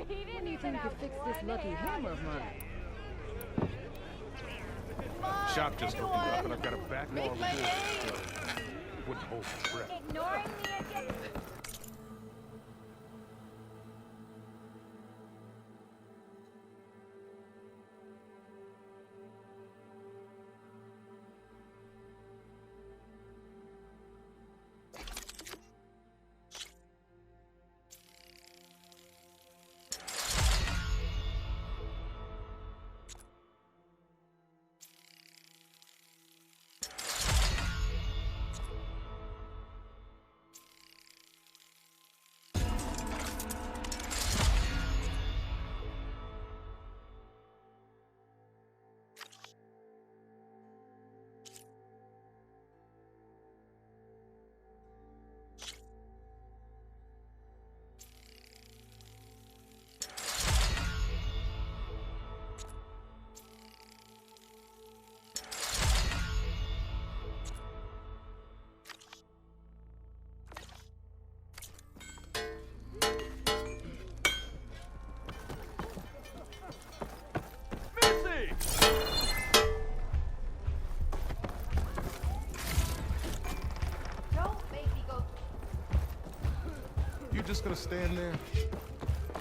When do you think you could fix this lucky hammer of mine? Shop just opened up, and I've got a backlog of orders. Wouldn't hold my breath. Ignoring me again. You just gonna stand there?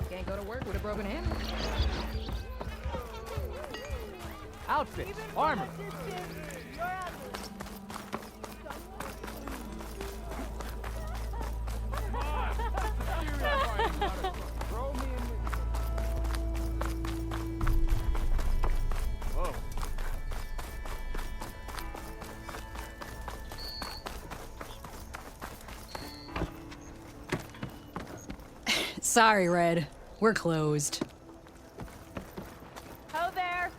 Can't go to work with a broken hammer. Outfits, armor. Sorry, Red. We're closed. Ho there.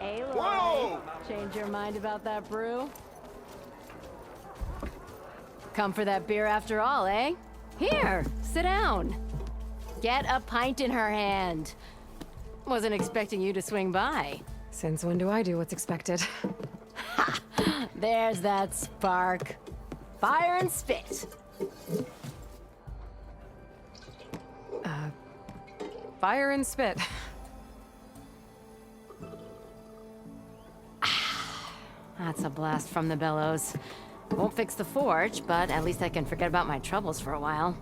Aloy, change your mind about that brew? Come for that beer after all, eh? Here, sit down. Get a pint in her hand. Wasn't expecting you to swing by. Since when do I do what's expected? Ha! There's that spark. Fire and spit. Fire and spit. That's a blast from the bellows. Won't fix the forge, but at least I can forget about my troubles for a while.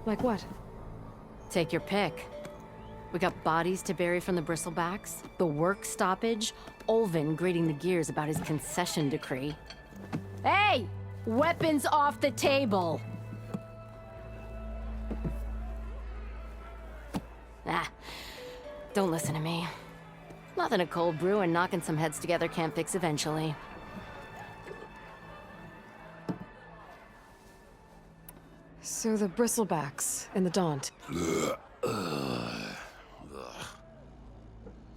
Like what? Take your pick. We got bodies to bury from the bristlebacks, the work stoppage, Olvin grating the gears about his concession decree. Hey! Weapons off the table! Ah, don't listen to me. Nothing a cold brew and knocking some heads together can't fix eventually. So the bristlebacks and the Daunt.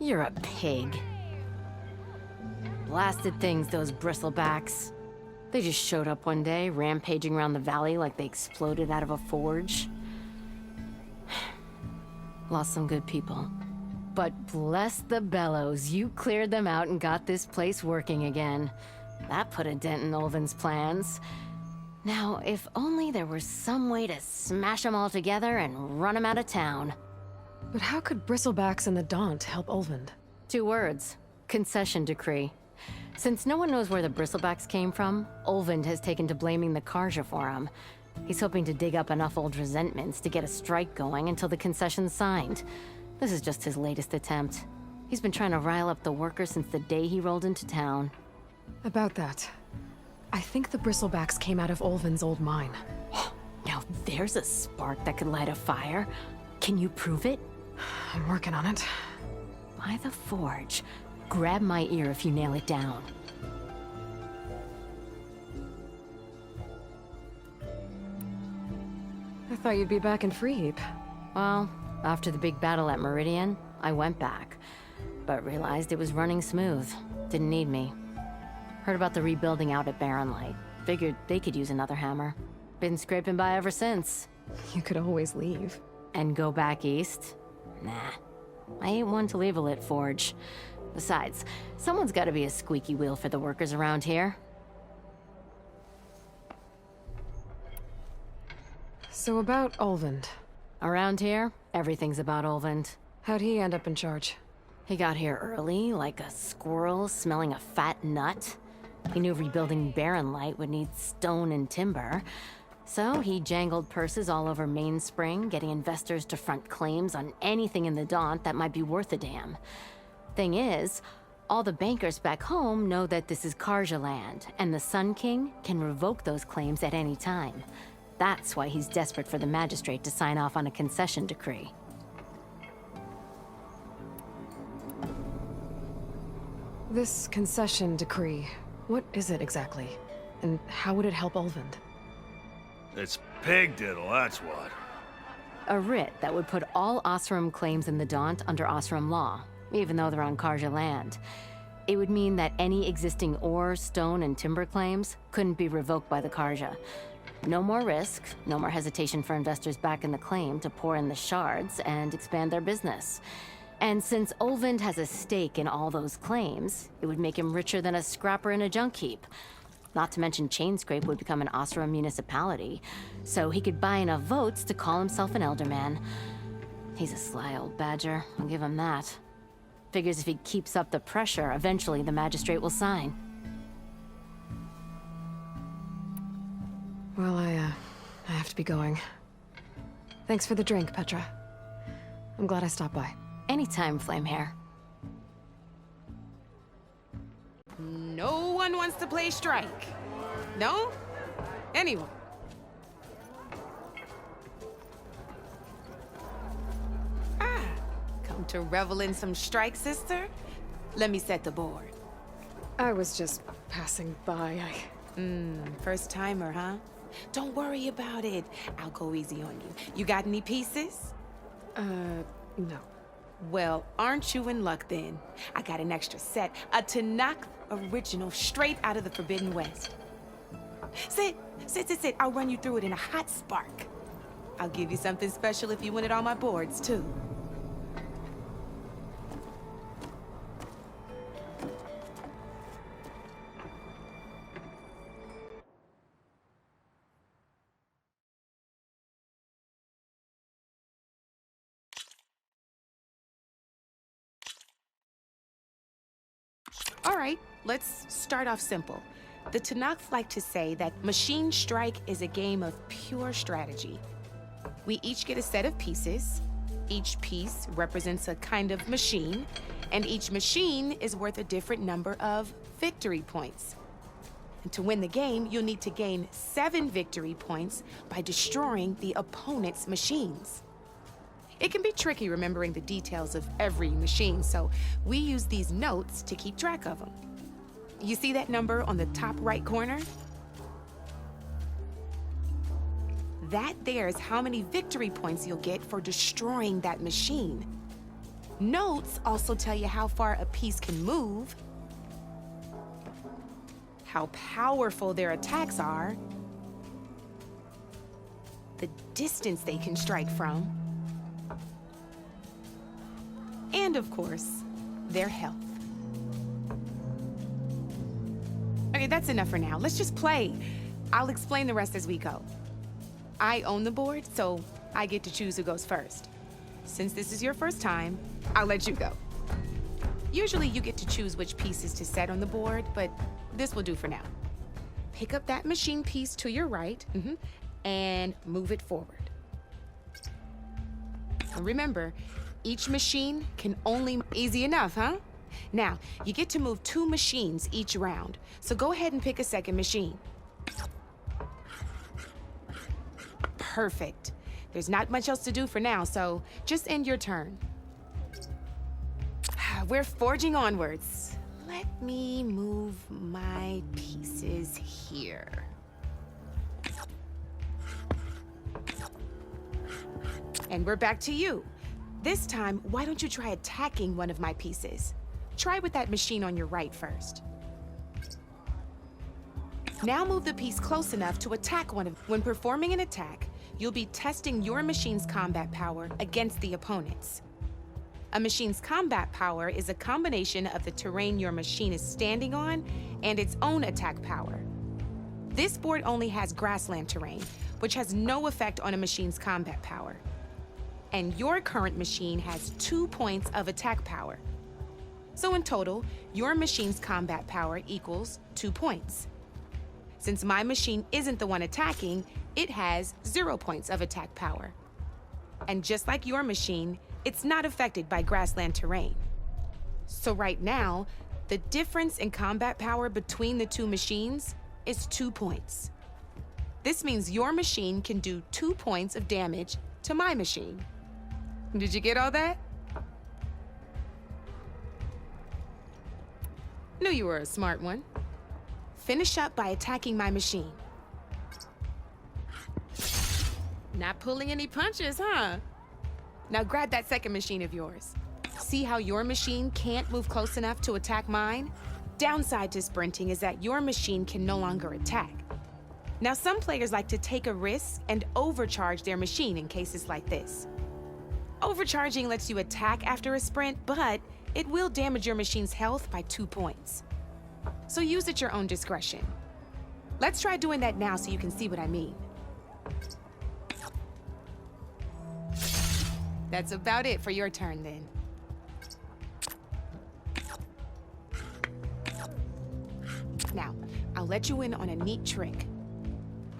You're a pig. Blasted things, those bristlebacks. They just showed up one day, rampaging around the valley like they exploded out of a forge. Lost some good people. But bless the bellows, you cleared them out and got this place working again. That put a dent in Olvin's plans. Now, if only there were some way to smash them all together and run them out of town. But how could bristlebacks and the Daunt help Olvind? 2 words. Concession decree. Since no one knows where the bristlebacks came from, Olvind has taken to blaming the Karja for them. He's hoping to dig up enough old resentments to get a strike going until the concession's signed. This is just his latest attempt. He's been trying to rile up the workers since the day he rolled into town. About that, I think the bristlebacks came out of Olvin's old mine. Now there's a spark that could light a fire. Can you prove it? I'm working on it. By the forge. Grab my ear if you nail it down. I thought you'd be back in Freeheap. Well, after the big battle at Meridian, I went back. But realized it was running smooth. Didn't need me. Heard about the rebuilding out at Barren Light. Figured they could use another hammer. Been scraping by ever since. You could always leave. And go back east? Nah. I ain't one to leave a lit forge. Besides, someone's gotta be a squeaky wheel for the workers around here. So about Olvend. Around here, everything's about Olvend. How'd he end up in charge? He got here early, like a squirrel smelling a fat nut. He knew rebuilding Barren Light would need stone and timber. So he jangled purses all over Mainspring, getting investors to front claims on anything in the Daunt that might be worth a damn. Thing is, all the bankers back home know that this is Karja land, and the Sun King can revoke those claims at any time. That's why he's desperate for the magistrate to sign off on a concession decree. This concession decree, what is it exactly? And how would it help Olvend? It's pig diddle, that's what. A writ that would put all Osram claims in the Daunt under Osram law, even though they're on Karja land. It would mean that any existing ore, stone, and timber claims couldn't be revoked by the Karja. No more risk, no more hesitation for investors back in the claim to pour in the shards and expand their business. And since Olvend has a stake in all those claims, it would make him richer than a scrapper in a junk heap. Not to mention Chainscrape would become an Osram municipality, so he could buy enough votes to call himself an elderman. He's a sly old badger, I'll give him that. Figures if he keeps up the pressure, eventually the magistrate will sign. Well, I have to be going. Thanks for the drink, Petra. I'm glad I stopped by. Anytime, Flamehair. No one wants to play strike. No? Anyone? Come to revel in some strike, sister? Let me set the board. I was just passing by. First timer, huh? Don't worry about it. I'll go easy on you. You got any pieces? No. Well, aren't you in luck then? I got an extra set, a Tanakh original straight out of the Forbidden West. Sit. I'll run you through it in a hot spark. I'll give you something special if you win it on my boards, too. All right, let's start off simple. The Tanakh like to say that Machine Strike is a game of pure strategy. We each get a set of pieces. Each piece represents a kind of machine, and each machine is worth a different number of victory points. And to win the game, you'll need to gain 7 victory points by destroying the opponent's machines. It can be tricky remembering the details of every machine, so we use these notes to keep track of them. You see that number on the top right corner? That there is how many victory points you'll get for destroying that machine. Notes also tell you how far a piece can move, how powerful their attacks are, the distance they can strike from, and of course, their health. Okay, that's enough for now. Let's just play. I'll explain the rest as we go. I own the board, so I get to choose who goes first. Since this is your first time, I'll let you go. Usually you get to choose which pieces to set on the board, but this will do for now. Pick up that machine piece to your right, and move it forward. And remember, each machine can only... Easy enough, huh? Now, you get to move 2 machines each round, so go ahead and pick a second machine. Perfect. There's not much else to do for now, so just end your turn. We're forging onwards. Let me move my pieces here. And we're back to you. This time, why don't you try attacking one of my pieces? Try with that machine on your right first. Now move the piece close enough to attack one of... When performing an attack, you'll be testing your machine's combat power against the opponent's. A machine's combat power is a combination of the terrain your machine is standing on and its own attack power. This board only has grassland terrain, which has no effect on a machine's combat power. And your current machine has 2 points of attack power. So in total, your machine's combat power equals 2 points. Since my machine isn't the one attacking, it has 0 points of attack power. And just like your machine, it's not affected by grassland terrain. So right now, the difference in combat power between the two machines is 2 points. This means your machine can do 2 points of damage to my machine. Did you get all that? Knew you were a smart one. Finish up by attacking my machine. Not pulling any punches, huh? Now grab that second machine of yours. See how your machine can't move close enough to attack mine? Downside to sprinting is that your machine can no longer attack. Now some players like to take a risk and overcharge their machine in cases like this. Overcharging lets you attack after a sprint, but it will damage your machine's health by 2 points. So use at your own discretion. Let's try doing that now so you can see what I mean. That's about it for your turn, then. Now, I'll let you in on a neat trick.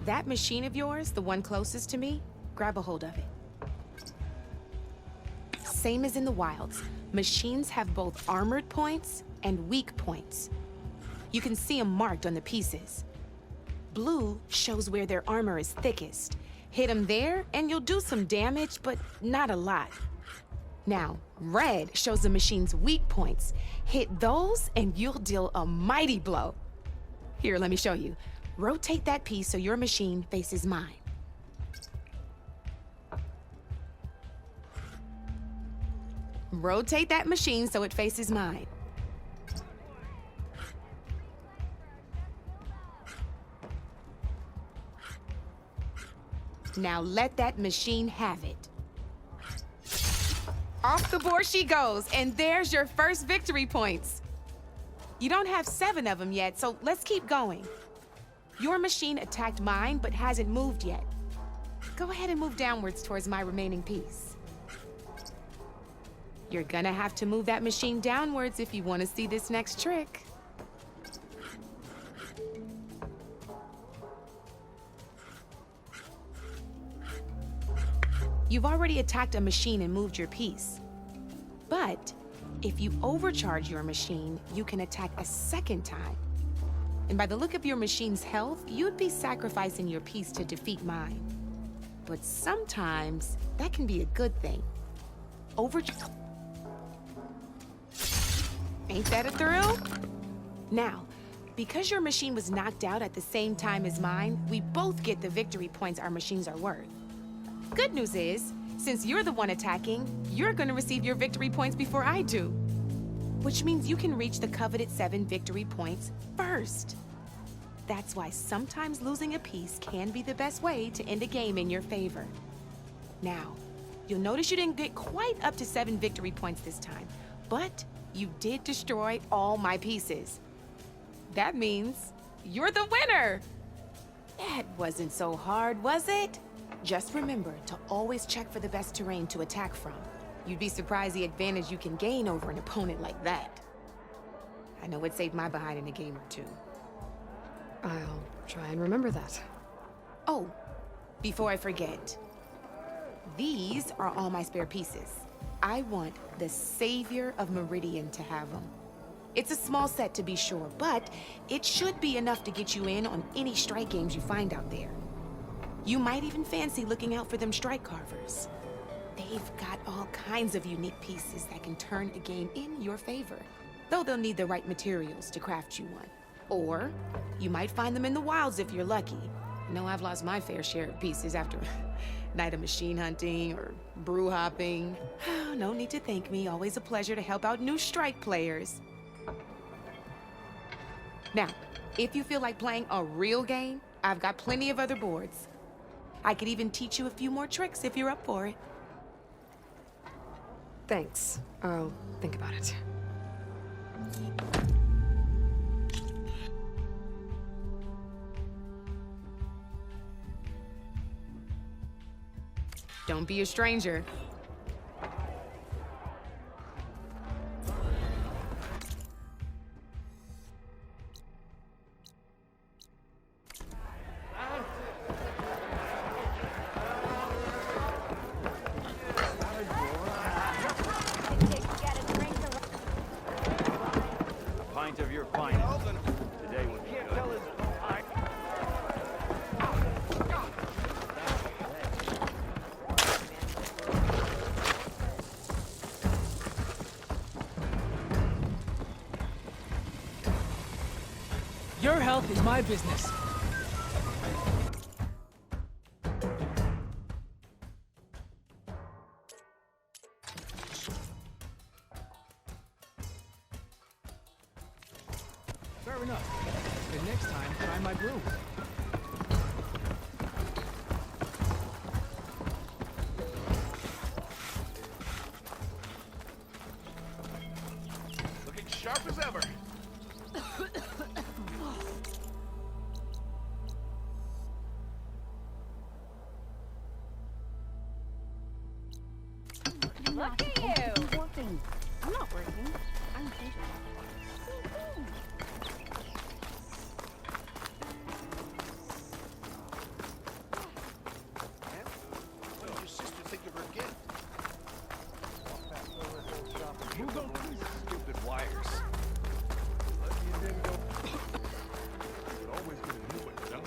That machine of yours, the one closest to me, grab a hold of it. Same as in the wilds, machines have both armored points and weak points. You can see them marked on the pieces. Blue shows where their armor is thickest. Hit them there, and you'll do some damage, but not a lot. Now, red shows the machine's weak points. Hit those, and you'll deal a mighty blow. Here, let me show you. Rotate that piece so your machine faces mine. Rotate that machine so it faces mine. Now let that machine have it. Off the board she goes, and there's your first victory points. You don't have 7 of them yet, so let's keep going. Your machine attacked mine, but hasn't moved yet. Go ahead and move downwards towards my remaining piece. You're gonna have to move that machine downwards if you want to see this next trick. You've already attacked a machine and moved your piece. But if you overcharge your machine, you can attack a second time. And by the look of your machine's health, you'd be sacrificing your piece to defeat mine. But sometimes that can be a good thing. Ain't that a thrill? Now, because your machine was knocked out at the same time as mine, we both get the victory points our machines are worth. Good news is, since you're the one attacking, you're gonna receive your victory points before I do. Which means you can reach the coveted 7 victory points first. That's why sometimes losing a piece can be the best way to end a game in your favor. Now, you'll notice you didn't get quite up to 7 victory points this time, but you did destroy all my pieces. That means you're the winner! That wasn't so hard, was it? Just remember to always check for the best terrain to attack from. You'd be surprised the advantage you can gain over an opponent like that. I know it saved my behind in a game or 2. I'll try and remember that. Oh, before I forget, these are all my spare pieces. I want the Savior of Meridian to have them. It's a small set to be sure, but it should be enough to get you in on any strike games you find out there. You might even fancy looking out for them strike carvers. They've got all kinds of unique pieces that can turn a game in your favor, though they'll need the right materials to craft you one. Or you might find them in the wilds if you're lucky. I know I've lost my fair share of pieces after a night of machine hunting or brew hopping. No need to thank me. Always a pleasure to help out new strike players. Now, If you feel like playing a real game, I've got plenty of other boards. I could even teach you a few more tricks if you're up for it. Thanks. I'll think about it. Don't be a stranger. A pint of your finest. Today would be good. Your health is my business. Fair enough. The next time, try my brew. Looking sharp as ever. Look at you! Working. I'm not working. I'm thinking. What did your sister think of her gift? Move those stupid wires. Could always get a new one, you know?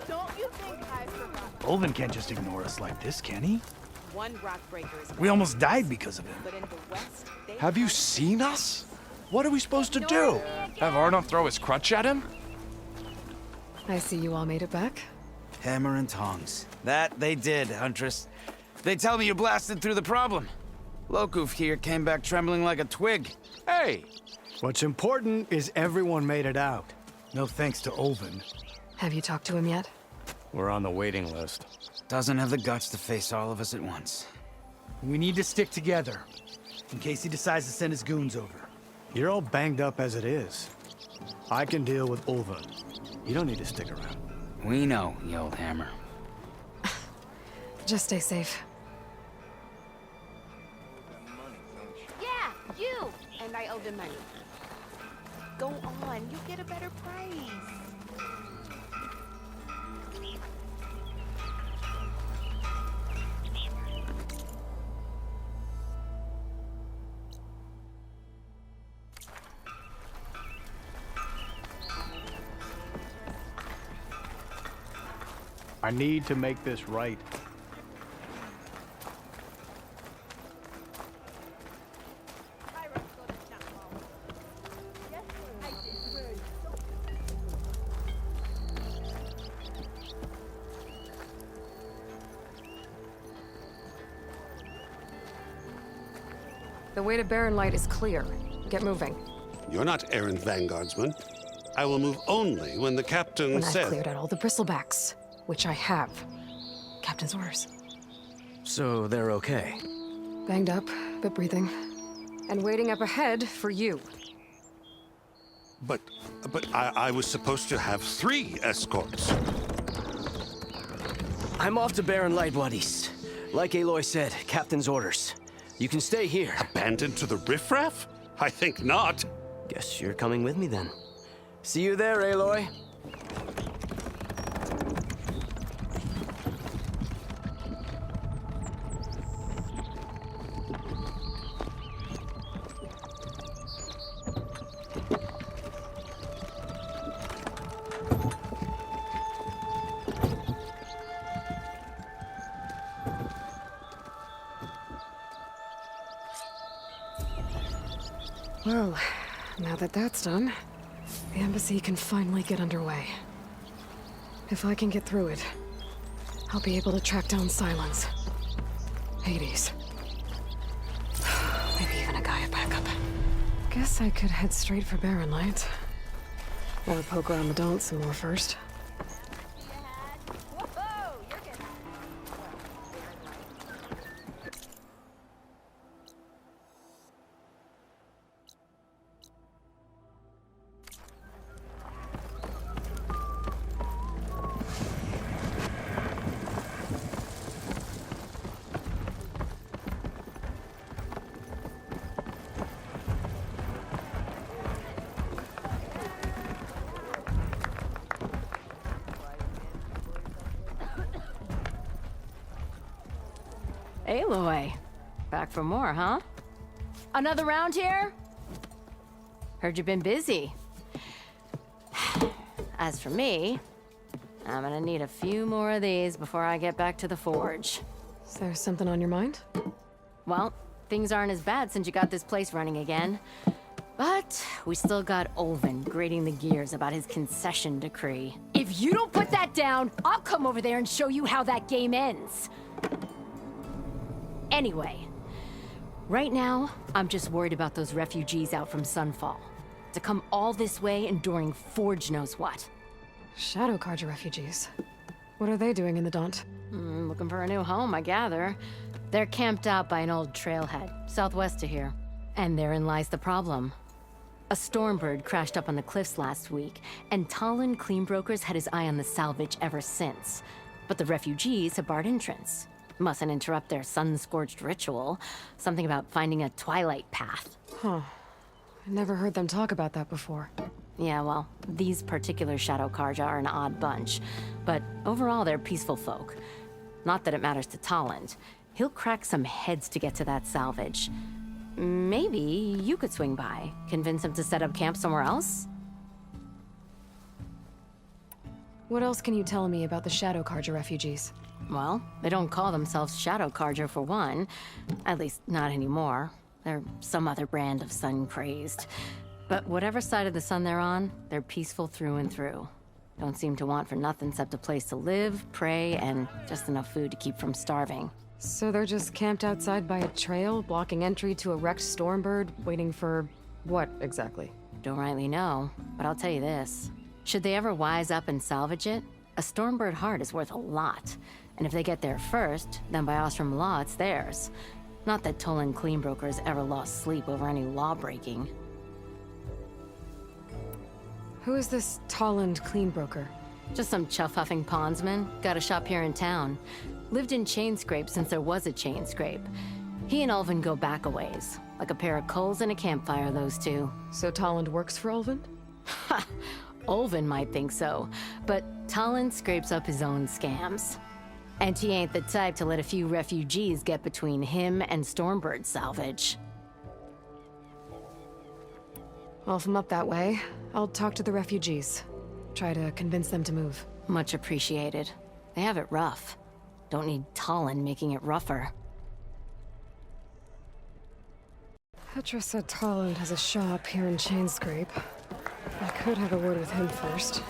Don't you think I forgot? Olvin can't just ignore us like this, can he? One rock breaker is We almost died because of him. but in the West, they Have you seen us? What are we supposed to do? Have Arnold throw his crutch at him? I see you all made it back. Hammer and tongs. That they did, Huntress. They tell me you blasted through the problem. Lokuf here came back trembling like a twig. Hey! What's important is everyone made it out. No thanks to Olvin. Have you talked to him yet? We're on the waiting list. Doesn't have the guts to face all of us at once. We need to stick together, in case he decides to send his goons over. You're all banged up as it is. I can deal with Olvin. You don't need to stick around. We know, you old hammer. Just stay safe. Yeah, you! and I owe them money. Go on, you get a better price. I need to make this right. The way to Barren Light is clear. Get moving. You're not errant vanguardsman. I will move only when the captain When I've says... cleared out all the bristlebacks, which I have. Captain's orders. So they're okay? Banged up, but breathing. And waiting up ahead for you. But I was supposed to have 3 escorts. I'm off to Barren Light, buddies. Like Aloy said, Captain's orders. You can stay here. Abandoned to the riffraff? I think not. Guess you're coming with me then. See you there, Aloy. Well, now that that's done, the embassy can finally get underway. If I can get through it, I'll be able to track down Silence. Hades. Maybe even a Gaia backup. Guess I could head straight for Barren Light. Or poke around the Daunt some more first. Aloy. Back for more, huh? Another round here? Heard you've been busy. As for me, I'm gonna need a few more of these before I get back to the forge. Is there something on your mind? Well, things aren't as bad since you got this place running again. But we still got Olvin grating the gears about his concession decree. If you don't put that down, I'll come over there and show you how that game ends. Anyway, right now, I'm just worried about those refugees out from Sunfall. To come all this way enduring Forge knows what. Shadow Carja refugees. What are they doing in the Daunt? Looking for a new home, I gather. They're camped out by an old trailhead, southwest of here. And therein lies the problem. A Stormbird crashed up on the cliffs last week, and Talon Cleanbrokers had his eye on the salvage ever since. But the refugees have barred entrance. Mustn't interrupt their sun-scorched ritual. Something about finding a twilight path. Huh. I never heard them talk about that before. Yeah, well, these particular Shadow Carja are an odd bunch. But overall, they're peaceful folk. Not that it matters to Talon. He'll crack some heads to get to that salvage. Maybe you could swing by, convince him to set up camp somewhere else? What else can you tell me about the Shadow Carja refugees? Well, they don't call themselves Shadow Carja for one. At least, not anymore. They're some other brand of sun-crazed. But whatever side of the sun they're on, they're peaceful through and through. Don't seem to want for nothing except a place to live, pray, and just enough food to keep from starving. So they're just camped outside by a trail, blocking entry to a wrecked Stormbird, waiting for... what, exactly? Don't rightly know, but I'll tell you this. Should they ever wise up and salvage it, a Stormbird heart is worth a lot. And if they get there first, then by Ostrom law, it's theirs. Not that Tolan Cleanbrokers ever lost sleep over any law-breaking. Who is this Talland Cleanbroker? Just some chuff-huffing pondsman. Got a shop here in town. Lived in Chainscrape since there was a Chainscrape. He and Ulvin go back a ways. Like a pair of coals and a campfire, those two. So Talland works for Ulvin? Ha! Ulvin might think so, but Talon scrapes up his own scams. And he ain't the type to let a few refugees get between him and Stormbird salvage. Well, if I'm up that way, I'll talk to the refugees. Try to convince them to move. Much appreciated. They have it rough. Don't need Talon making it rougher. Petra said Talland has a shop here in Chainscrape. I could have a word with him first.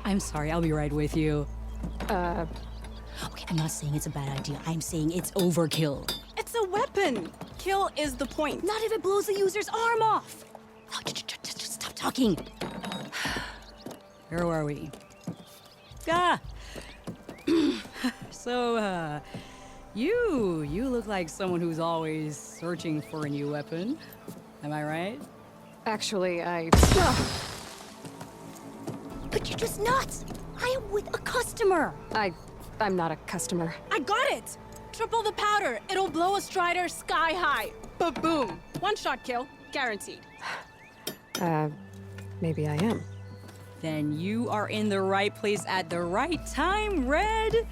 I'm sorry, I'll be right with you. Okay, I'm not saying it's a bad idea. I'm saying it's overkill. It's a weapon. Kill is the point. Not if it blows the user's arm off. No, just stop talking. Where are we? Ah! So, you look like someone who's always searching for a new weapon. Am I right? Actually, But you're just nuts! I am with a customer! I'm not a customer. I got it. Triple the powder. It'll blow a Strider sky high. Ba-boom. One-shot kill. Guaranteed. Maybe I am. Then you are in the right place at the right time, Red!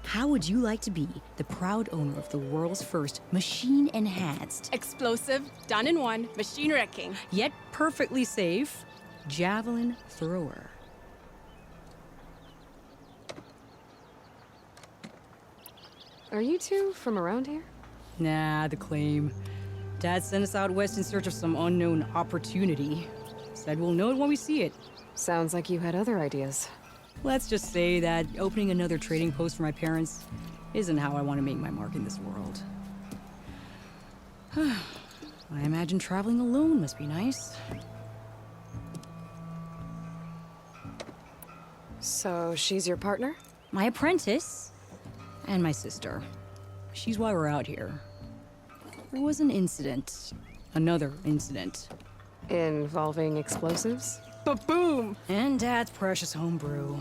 How would you like to be the proud owner of the world's first machine-enhanced, Explosive, done in one, machine wrecking, yet perfectly safe, javelin thrower? Are you two from around here? Nah, the claim. Dad sent us out west in search of some unknown opportunity. Said we'll know it when we see it. Sounds like you had other ideas. Let's just say that opening another trading post for my parents isn't how I want to make my mark in this world. I imagine traveling alone must be nice. So she's your partner? My apprentice and my sister. She's why we're out here. There was an incident. Another incident. Involving explosives? Ba-boom! And Dad's precious homebrew.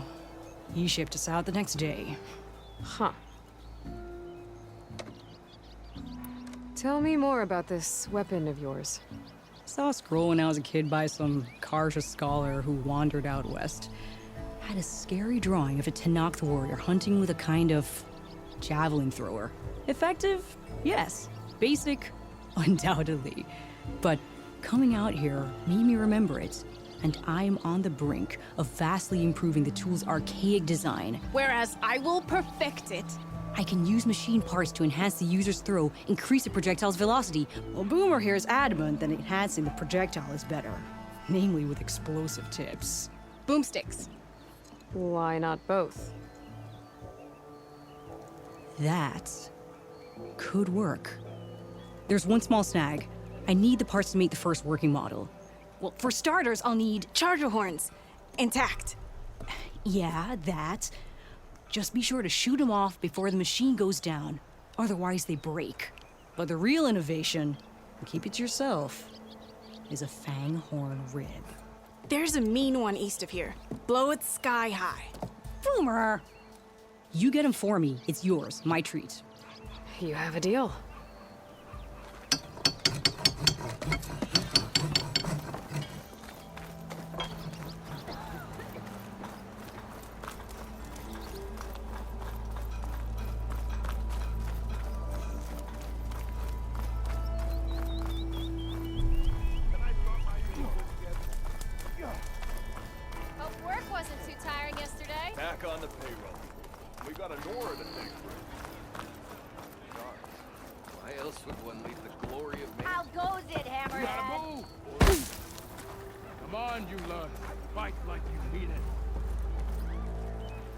He shipped us out the next day. Huh. Tell me more about this weapon of yours. Saw a scroll when I was a kid by some Karja scholar who wandered out west. Had a scary drawing of a Tenakth warrior hunting with a kind of javelin thrower. Effective? Yes. Basic? Undoubtedly. But coming out here made me remember it, and I'm on the brink of vastly improving the tool's archaic design. Whereas I will perfect it. I can use machine parts to enhance the user's throw, increase the projectile's velocity. Well, Boomer here is adamant that enhancing the projectile is better. Namely with explosive tips. Boomsticks. Why not both? That could work. There's one small snag. I need the parts to make the first working model. Well, for starters, I'll need charger horns. Intact. Yeah, that. Just be sure to shoot them off before the machine goes down. Otherwise, they break. But the real innovation, and keep it to yourself, is a fang horn rib. There's a mean one east of here. Blow it sky high. Boomer! You get him for me. It's yours. My treat. You have a deal. Hope work wasn't too tiring yesterday. Back on the payroll. We got a Nora to thank for it. Why else would one leave the glory of man? How goes it, Hammerhead? Gotta move! Come on, you lot. Fight like you mean it.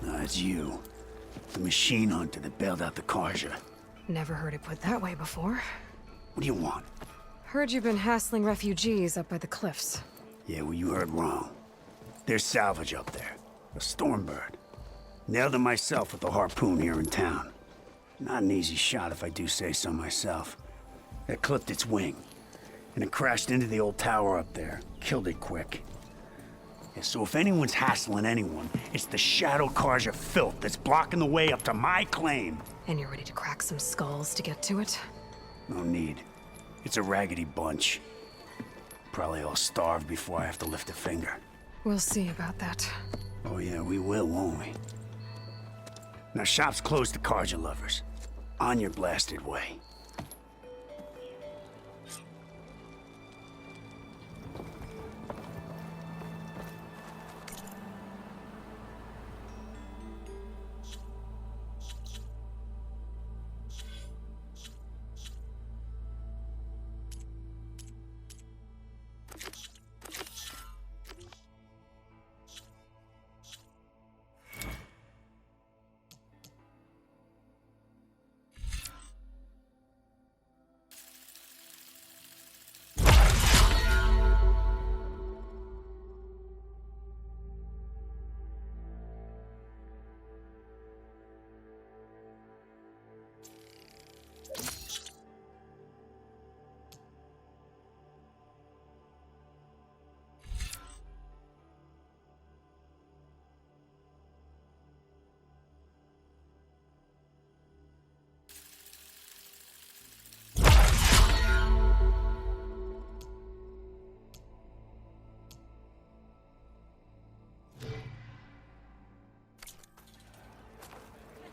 No, it's you. The machine hunter that bailed out the Karja. Never heard it put that way before. What do you want? Heard you've been hassling refugees up by the cliffs. Yeah, well, you heard wrong. There's salvage up there. A Stormbird. Nailed him myself with a harpoon here in town. Not an easy shot if I do say so myself. It clipped its wing, and it crashed into the old tower up there. Killed it quick. Yeah, so if anyone's hassling anyone, it's the Shadow Karja filth that's blocking the way up to my claim. And you're ready to crack some skulls to get to it? No need. It's a raggedy bunch. Probably all starved before I have to lift a finger. We'll see about that. Oh yeah, we will, won't we? Now, shop's closed to Karja lovers. On your blasted way.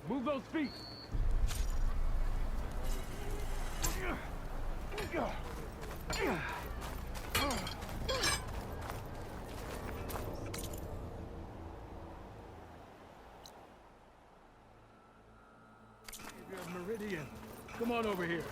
Move those feet! Meridian. Come on over here.